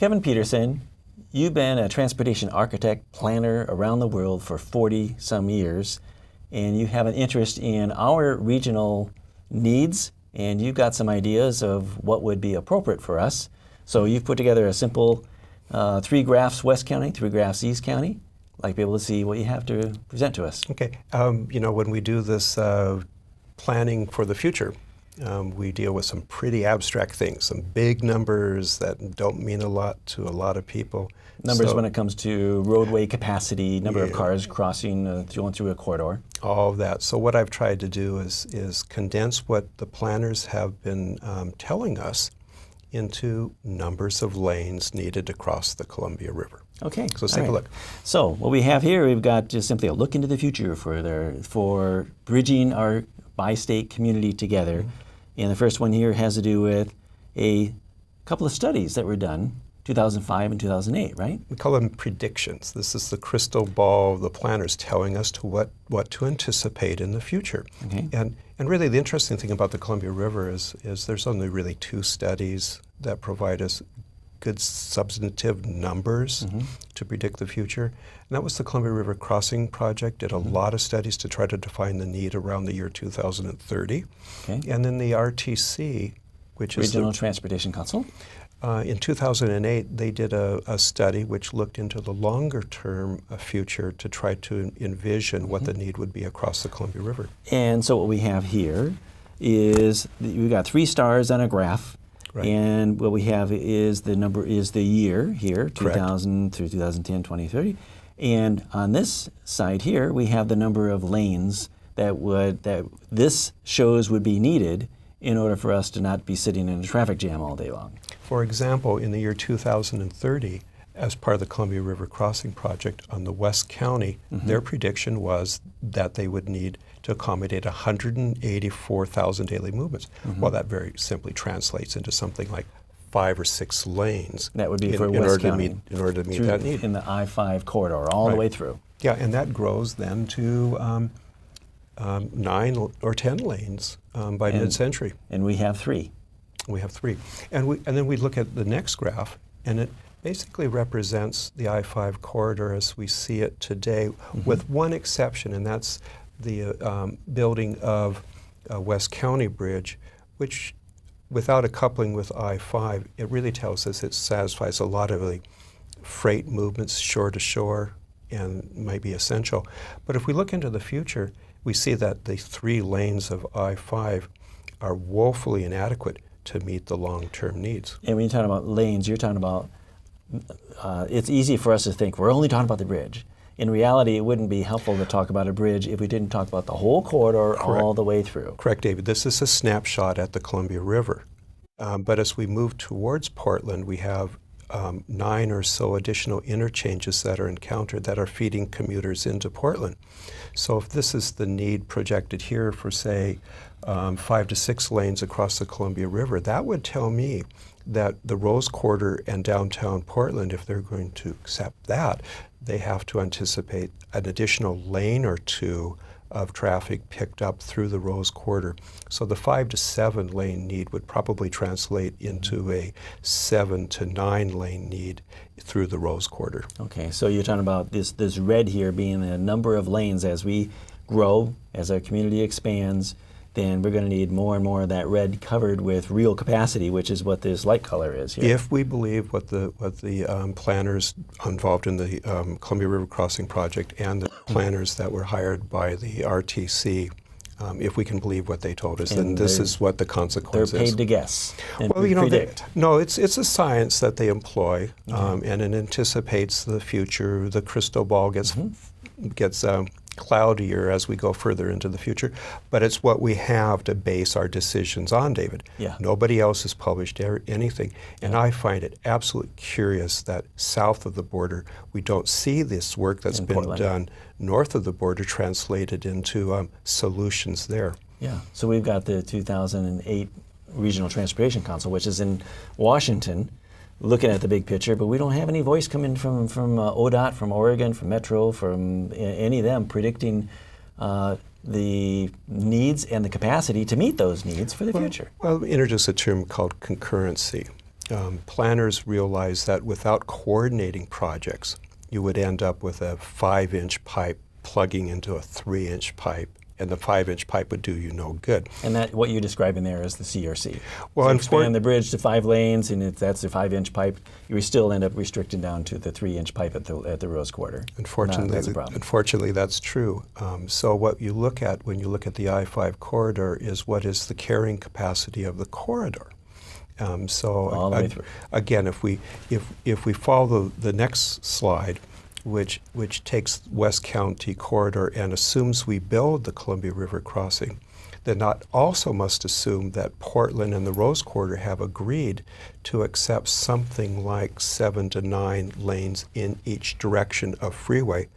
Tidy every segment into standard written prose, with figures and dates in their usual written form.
Kevin Peterson, you've been a transportation architect, planner around the world for 40 some years, and you have an interest in our regional needs, and you've got some ideas of what would be appropriate for us. So you've put together a simple 3 graphs West County, 3 graphs East County. I'd like to be able to see what you have to present to us. Okay. When we do this planning for the future, we deal with some pretty abstract things, some big numbers that don't mean a lot to a lot of people. Numbers when it comes to roadway capacity, number of cars crossing, going through a corridor. All of that. So what I've tried to do is condense what the planners have been telling us into numbers of lanes needed to cross the Columbia River. Okay. So let's take a look. So what we have here, we've got just simply a look into the future for bridging our bi-state community together. And the first one here has to do with a couple of studies that were done, 2005 and 2008, right? We call them predictions. This is the crystal ball of the planners telling us to what to anticipate in the future. Okay. And really the interesting thing about the Columbia River is there's only really 2 studies that provide us good substantive numbers to predict the future. And that was the Columbia River Crossing Project, did a lot of studies to try to define the need around the year 2030. Okay. And then the RTC, which is Regional Transportation Council. in 2008, they did a study which looked into the longer-term future to try to envision what the need would be across the Columbia River. And so what we have here is we've got 3 stars on a graph. Right. And what we have is the year here, 2000 through 2010, 2030. And on this side here, we have the number of lanes that this shows would be needed in order for us to not be sitting in a traffic jam all day long. For example, in the year 2030, as part of the Columbia River Crossing Project on the West County, their prediction was that they would need to accommodate 184,000 daily movements. Well, that very simply translates into something like 5 or 6 lanes. That would be for West County. In order to meet that need. In the I-5 corridor, all the way through. Yeah, and that grows then to 9 or 10 lanes by mid-century. And we have 3. We have 3. And then we look at the next graph, and it basically represents the I-5 corridor as we see it today, with one exception, and that's the building of West County Bridge, which, without a coupling with I-5, it really tells us it satisfies a lot of the freight movements shore to shore and might be essential. But if we look into the future, we see that the 3 lanes of I-5 are woefully inadequate to meet the long-term needs. And when you're talking about lanes, you're talking about, it's easy for us to think we're only talking about the bridge. In reality, it wouldn't be helpful to talk about a bridge if we didn't talk about the whole corridor all the way through. Correct, David. This is a snapshot at the Columbia River. But as we move towards Portland, we have 9 or so additional interchanges that are encountered that are feeding commuters into Portland. So if this is the need projected here for, say, 5 to 6 lanes across the Columbia River, that would tell me that the Rose Quarter and downtown Portland, if they're going to accept that, they have to anticipate an additional lane or 2 of traffic picked up through the Rose Quarter. So the 5 to 7 lane need would probably translate into a 7 to 9 lane need through the Rose Quarter. Okay, so you're talking about this red here being the number of lanes as we grow, as our community expands, then we're going to need more and more of that red covered with real capacity, which is what this light color is here. If we believe what the planners involved in the Columbia River Crossing Project and the planners that were hired by the RTC, if we can believe what they told us, then this is what the consequence is. They're paid to guess and well, predict. It's a science that they employ, and it anticipates the future. The crystal ball gets cloudier as we go further into the future, but it's what we have to base our decisions on, David. Yeah. Nobody else has published anything, and I find it absolutely curious that south of the border we don't see this work that's been done north of the border translated into solutions there. Yeah, so we've got the 2008 Regional Transportation Council, which is in Washington, looking at the big picture, but we don't have any voice coming from ODOT, from Oregon, from Metro, from any of them predicting the needs and the capacity to meet those needs for the future. Well, we introduced a term called concurrency. planners realized that without coordinating projects, you would end up with a 5-inch pipe plugging into a 3-inch pipe, and the 5-inch pipe would do you no good. And that what you're describing there is the CRC. Well, so expand the bridge to 5 lanes, and if that's a 5-inch pipe, you still end up restricted down to the 3-inch pipe at the Rose Quarter. Unfortunately, that's a problem. Unfortunately, that's true. So what you look at when you look at the I-5 corridor is what is the carrying capacity of the corridor. All the way through. Again, if we follow the next slide, which takes West County corridor and assumes we build the Columbia River crossing, then that also must assume that Portland and the Rose Quarter have agreed to accept something like 7 to 9 lanes in each direction of freeway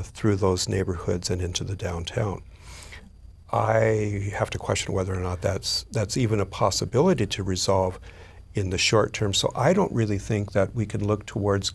through those neighborhoods and into the downtown. I have to question whether or not that's even a possibility to resolve in the short term. So I don't really think that we can look towards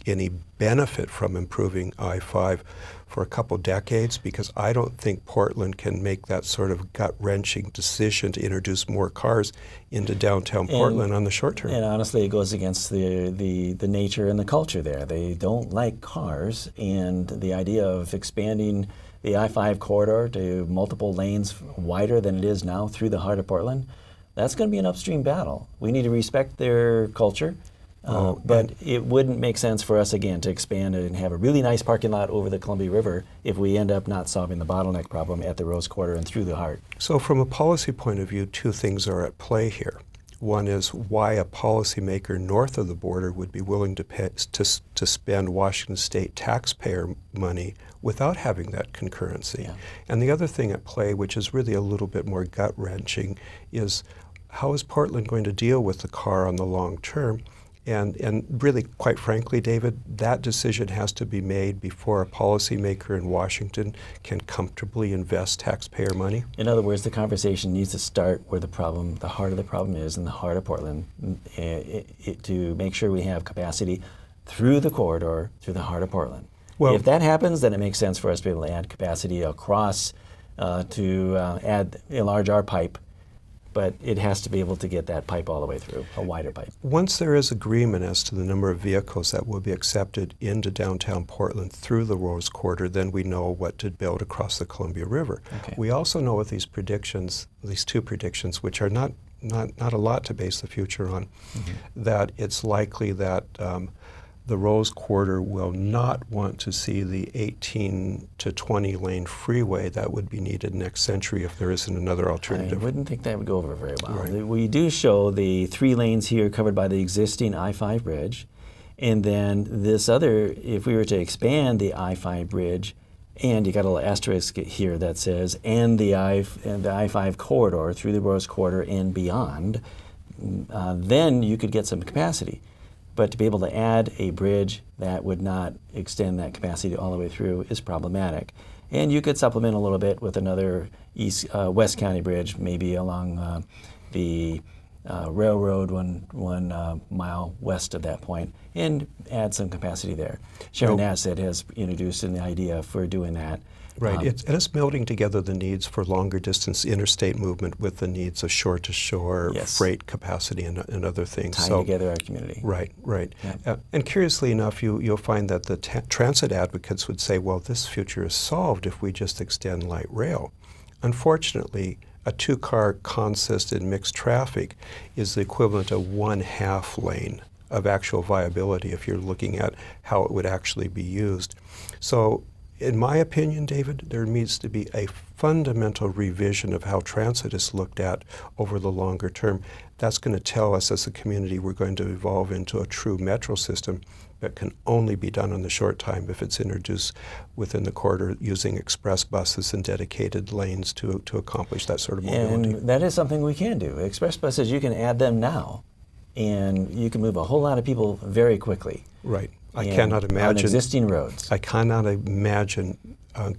any benefit from improving I-5 for a couple decades, because I don't think Portland can make that sort of gut-wrenching decision to introduce more cars into downtown Portland on the short term. And honestly, it goes against the nature and the culture there. They don't like cars, and the idea of expanding the I-5 corridor to multiple lanes wider than it is now through the heart of Portland, that's going to be an upstream battle. We need to respect their culture. But it wouldn't make sense for us, again, to expand it and have a really nice parking lot over the Columbia River if we end up not solving the bottleneck problem at the Rose Quarter and through the heart. So from a policy point of view, 2 things are at play here. One is why a policymaker north of the border would be willing to spend Washington State taxpayer money without having that concurrency. Yeah. And the other thing at play, which is really a little bit more gut-wrenching, is how is Portland going to deal with the car on the long term? And really, quite frankly, David, that decision has to be made before a policymaker in Washington can comfortably invest taxpayer money. In other words, the conversation needs to start where the heart of the problem is, in the heart of Portland, to make sure we have capacity through the corridor, through the heart of Portland. Well, if that happens, then it makes sense for us to be able to add capacity across to enlarge our pipe. But it has to be able to get that pipe all the way through, a wider pipe. Once there is agreement as to the number of vehicles that will be accepted into downtown Portland through the Rose Quarter, then we know what to build across the Columbia River. Okay. We also know with these predictions, these 2 predictions, which are not a lot to base the future on, that it's likely that the Rose Quarter will not want to see the 18 to 20 lane freeway that would be needed next century if there isn't another alternative. I wouldn't think that would go over very well. Right. We do show the 3 lanes here covered by the existing I-5 bridge, and then this other, if we were to expand the I-5 bridge, and you got a little asterisk here that says, and the I-5 corridor through the Rose Quarter and beyond, then you could get some capacity. But to be able to add a bridge that would not extend that capacity all the way through is problematic. And you could supplement a little bit with another West County bridge, maybe along the railroad one mile west of that point, and add some capacity there. Sharon Nassett has introduced an idea for doing that. Right, it's melding together the needs for longer distance interstate movement with the needs of shore-to-shore freight capacity and other things. Tying together our community. Right. Yeah. And curiously enough, you'll find that the transit advocates would say, well, this future is solved if we just extend light rail. Unfortunately, a 2-car consist in mixed traffic is the equivalent of 1/2 lane of actual viability if you're looking at how it would actually be used. So, in my opinion, David, there needs to be a fundamental revision of how transit is looked at over the longer term. That's going to tell us as a community we're going to evolve into a true metro system that can only be done in the short time if it's introduced within the corridor using express buses and dedicated lanes to accomplish that sort of mobility. And that is something we can do. Express buses, you can add them now, and you can move a whole lot of people very quickly. Right. I cannot imagine on existing roads. I cannot imagine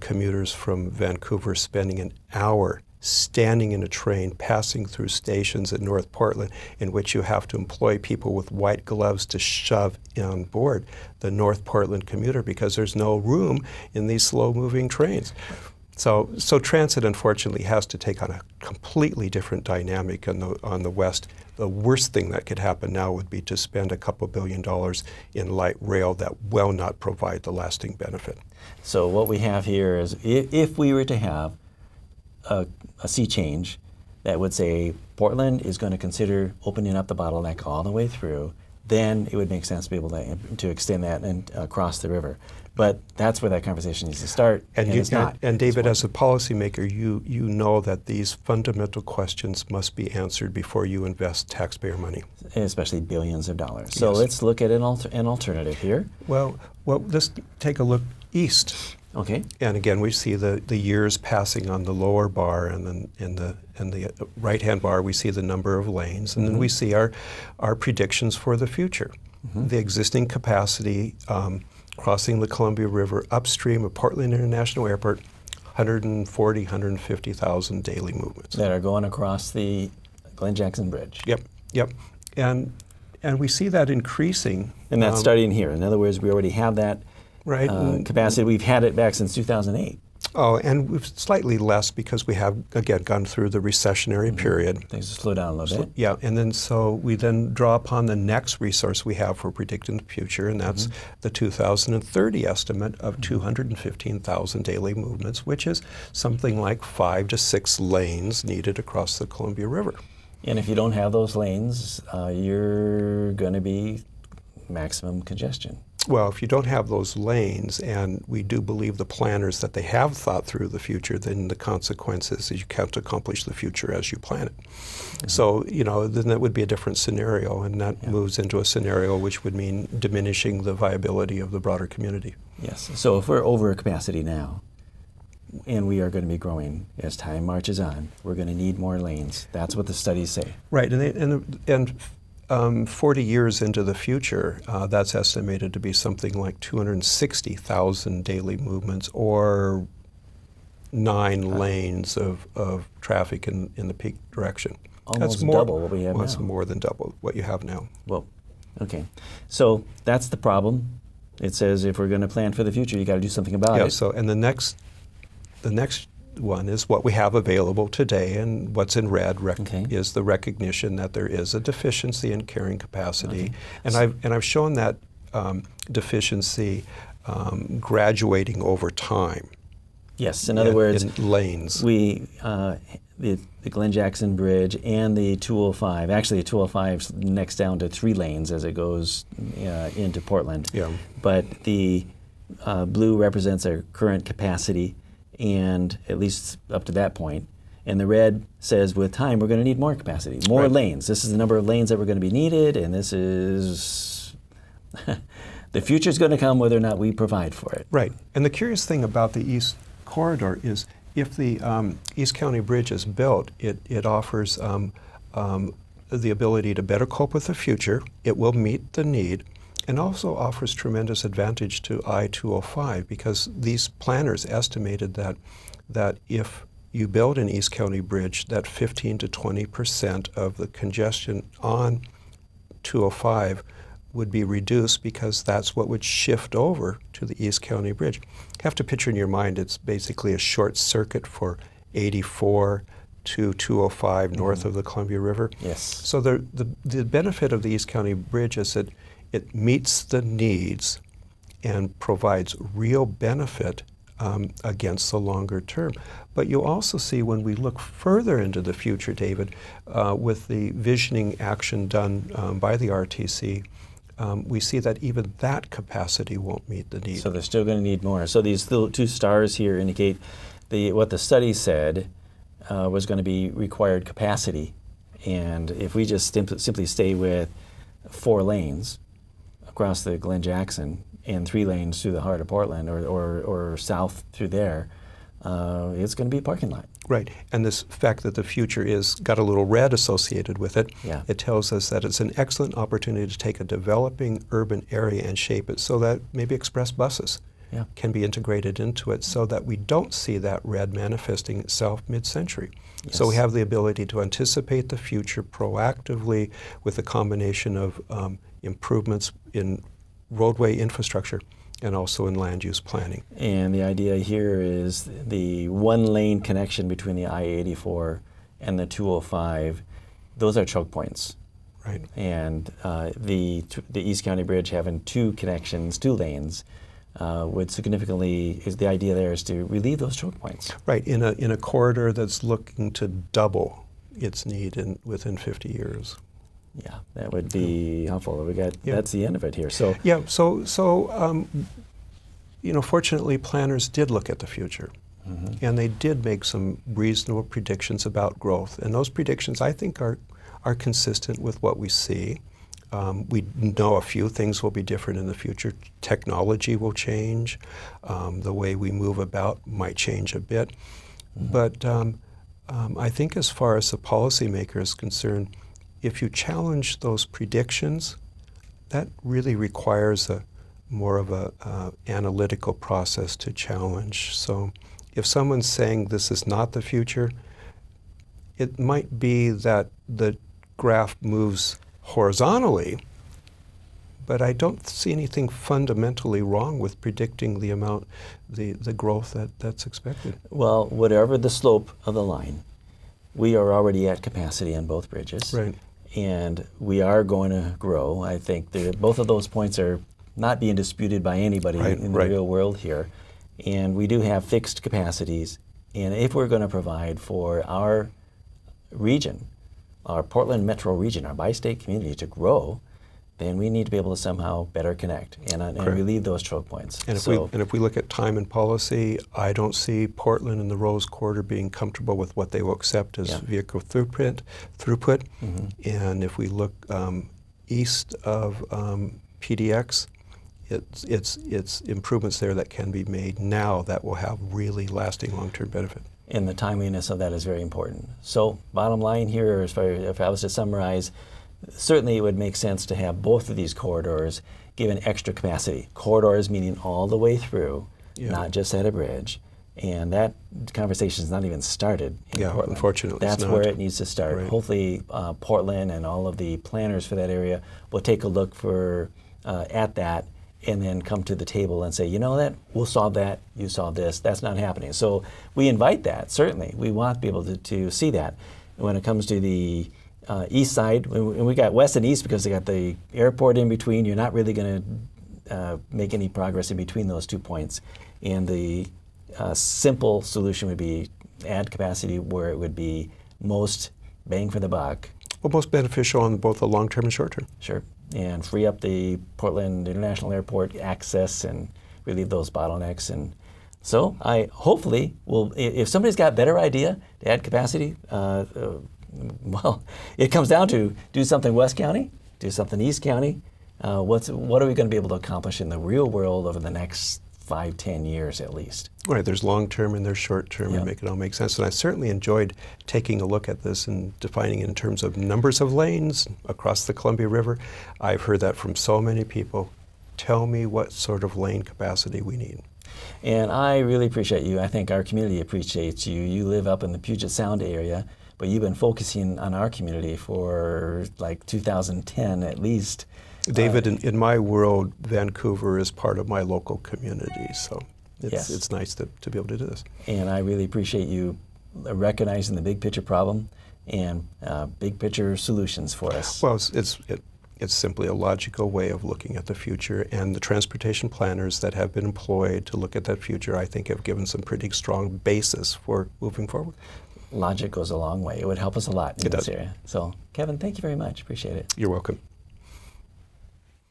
commuters from Vancouver spending an hour standing in a train passing through stations in North Portland in which you have to employ people with white gloves to shove on board the North Portland commuter because there's no room in these slow-moving trains. So transit, unfortunately, has to take on a completely different dynamic on the west. The worst thing that could happen now would be to spend a couple $2 billion in light rail that will not provide the lasting benefit. So what we have here is if we were to have a sea change that would say Portland is going to consider opening up the bottleneck all the way through, then it would make sense to be able to extend that and cross the river. But that's where that conversation needs to start, and it's not. And David, as a policymaker, you know that these fundamental questions must be answered before you invest taxpayer money. Especially billions of dollars. So Yes. let's look at an alternative here. Well, let's take a look east. Okay. And again, we see the years passing on the lower bar, and then in the right-hand bar, we see the number of lanes, and then we see our predictions for the future. The existing capacity crossing the Columbia River upstream of Portland International Airport, 140, 150,000 daily movements. That are going across the Glen Jackson Bridge. Yep. And we see that increasing. And that's starting here. In other words, we already have that right. capacity. We've had it back since 2008. Oh, and we've slightly less because we have, again, gone through the recessionary period. Things slow down a little bit. Yeah, and then so we then draw upon the next resource we have for predicting the future, and that's the 2030 estimate of 215,000 daily movements, which is something like 5 to 6 lanes needed across the Columbia River. And if you don't have those lanes, you're going to be maximum congestion. Well, if you don't have those lanes, and we do believe the planners that they have thought through the future, then the consequences is you can't accomplish the future as you plan it. So, then that would be a different scenario, and that moves into a scenario which would mean diminishing the viability of the broader community. Yes. So if we're over capacity now, and we are going to be growing as time marches on, we're going to need more lanes. That's what the studies say. Right, and 40 years into the future, that's estimated to be something like 260,000 daily movements, or 9 lanes of traffic in the peak direction. Almost double what we have now. That's more than double what you have now. Well, okay. So that's the problem. It says if we're going to plan for the future, you got to do something about it. So, and the next one is what we have available today, and what's in red is the recognition that there is a deficiency in carrying capacity, and I've shown that deficiency graduating over time. Yes, in other words, in lanes. We the Glen Jackson Bridge and the 205. Actually, the 205's next down to 3 lanes as it goes into Portland. Yeah. But the blue represents our current capacity, and at least up to that point. And the red says with time we're going to need more capacity, more lanes. This is the number of lanes that we're going to be needed, and this is the future's going to come whether or not we provide for it. Right. And the curious thing about the East Corridor is if the East County Bridge is built, it offers the ability to better cope with the future. It will meet the need, and also offers tremendous advantage to I-205, because these planners estimated that if you build an East County Bridge, that 15 to 20% of the congestion on 205 would be reduced, because that's what would shift over to the East County Bridge. You have to picture in your mind it's basically a short circuit for 84 to 205 north of the Columbia River. Yes. So the benefit of the East County Bridge is that it meets the needs and provides real benefit against the longer term. But you also see, when we look further into the future, David, with the visioning action done by the RTC, we see that even that capacity won't meet the need. So they're still going to need more. So these 2 stars here indicate what the study said was going to be required capacity. And if we just simply stay with 4 lanes across the Glen Jackson and 3 lanes through the heart of Portland, or south through there, it's going to be a parking lot. Right, and this fact that the future is got a little red associated with it, it tells us that it's an excellent opportunity to take a developing urban area and shape it so that maybe express buses can be integrated into it, so that we don't see that red manifesting itself mid-century. Yes. So we have the ability to anticipate the future proactively with a combination of improvements in roadway infrastructure and also in land use planning. And the idea here is the one-lane connection between the I-84 and the 205. Those are choke points. Right. And the East County Bridge having two connections, two lanes, would significantly, is the idea there is to relieve those choke points. Right, in a corridor that's looking to double its need within 50 years. Yeah, that would be helpful. That's the end of it here. So yeah, fortunately, planners did look at the future, and they did make some reasonable predictions about growth. And those predictions, I think, are consistent with what we see. We know a few things will be different in the future. Technology will change. The way we move about might change a bit. But I think as far as the policymaker is concerned, if you challenge those predictions, that really requires more of a analytical process to challenge. So if someone's saying this is not the future, it might be that the graph moves horizontally, but I don't see anything fundamentally wrong with predicting the amount, the growth that's expected. Well, whatever the slope of the line, we are already at capacity on both bridges. Right. And we are going to grow. I think both of those points are not being disputed by anybody in the real world here. And we do have fixed capacities. And if we're going to provide for our region, our Portland metro region, our bi-state community to grow, then we need to be able to somehow better connect and relieve those choke points. And if we look at time and policy, I don't see Portland and the Rose Quarter being comfortable with what they will accept as vehicle throughput. And if we look east of PDX, it's improvements there that can be made now that will have really lasting long-term benefit. And the timeliness of that is very important. So bottom line here, if I was to summarize, certainly it would make sense to have both of these corridors given extra capacity. Corridors meaning all the way through, not just at a bridge. And that conversation is not even started in Portland. Unfortunately, that's where it needs to start. Right. Hopefully Portland and all of the planners for that area will take a look at that and then come to the table and say, you know that, we'll solve that, you solve this. That's not happening. So we invite that, certainly. We want people to see that. When it comes to the east side, and we got west and east because they got the airport in between, you're not really going to make any progress in between those 2 points. And the simple solution would be add capacity where it would be most bang for the buck. Well, most beneficial on both the long-term and short-term. Sure. And free up the Portland International Airport access and relieve those bottlenecks. And so I hopefully will, if somebody's got a better idea to add capacity, well, it comes down to do something West County, do something East County. What are we going to be able to accomplish in the real world over the next 5-10 years at least? Right, there's long-term and there's short-term and make it all make sense. And I certainly enjoyed taking a look at this and defining it in terms of numbers of lanes across the Columbia River. I've heard that from so many people. Tell me what sort of lane capacity we need. And I really appreciate you. I think our community appreciates you. You live up in the Puget Sound area, but you've been focusing on our community for like 2010 at least. David, in my world, Vancouver is part of my local community, so it's nice to be able to do this. And I really appreciate you recognizing the big picture problem and big picture solutions for us. Well, it's simply a logical way of looking at the future, and the transportation planners that have been employed to look at that future, I think, have given some pretty strong basis for moving forward. Logic goes a long way. It would help us a lot in this area. So, Kevin, thank you very much. Appreciate it. You're welcome.